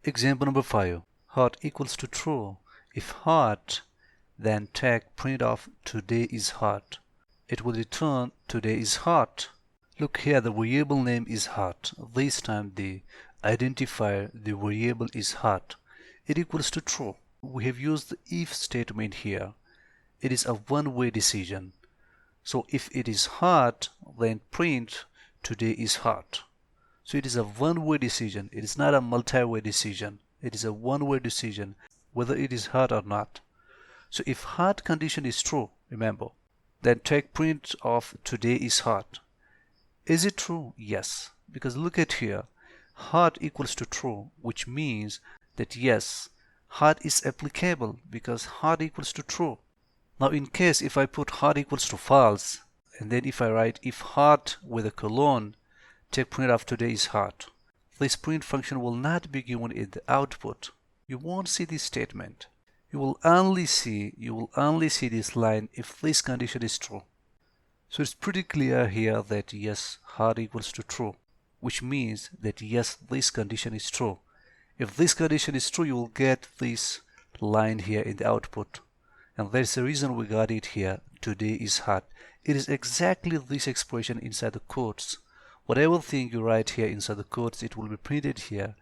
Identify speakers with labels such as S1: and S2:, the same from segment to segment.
S1: Example number 5. Hot equals to true. If hot, then tag printf today is hot. It will return today is hot. Look here, the variable name is hot. This time the identifier, the variable is hot. It equals to true. We have used the if statement here. It is a one-way decision. So if it is hot, then print today is hot. So it is a one-way decision. It is not a multi-way decision. It is a one-way decision whether it is hot or not. So if hot condition is true, remember, then tag print of today is hot. Is it true? Yes. Because look at here. Hot equals to true, which means that yes, hot is applicable because hot equals to true. Now in case if I put hot equals to false, and then if I write if hot with a colon, tag print of today is hot, this print function will not be given in the output. You won't see this statement. You will only see this line if this condition is true. So it's pretty clear here that yes, hot equals to true, which means that yes, this condition is true. If this condition is true, you will get this line here in the output. And that's the reason we got it here. Today is hot. It is exactly this expression inside the quotes. Whatever thing you write here inside the quotes, it will be printed here.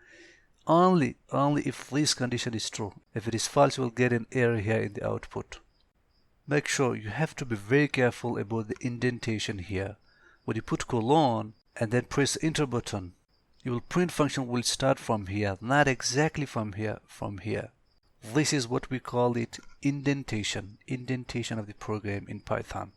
S1: Only if this condition is true. If it is false, you will get an error here in the output. Make sure you have to be very careful about the indentation here. When you put colon and then press the enter button, your print function will start from here, not exactly from here, from here. This is what we call it indentation of the program in Python.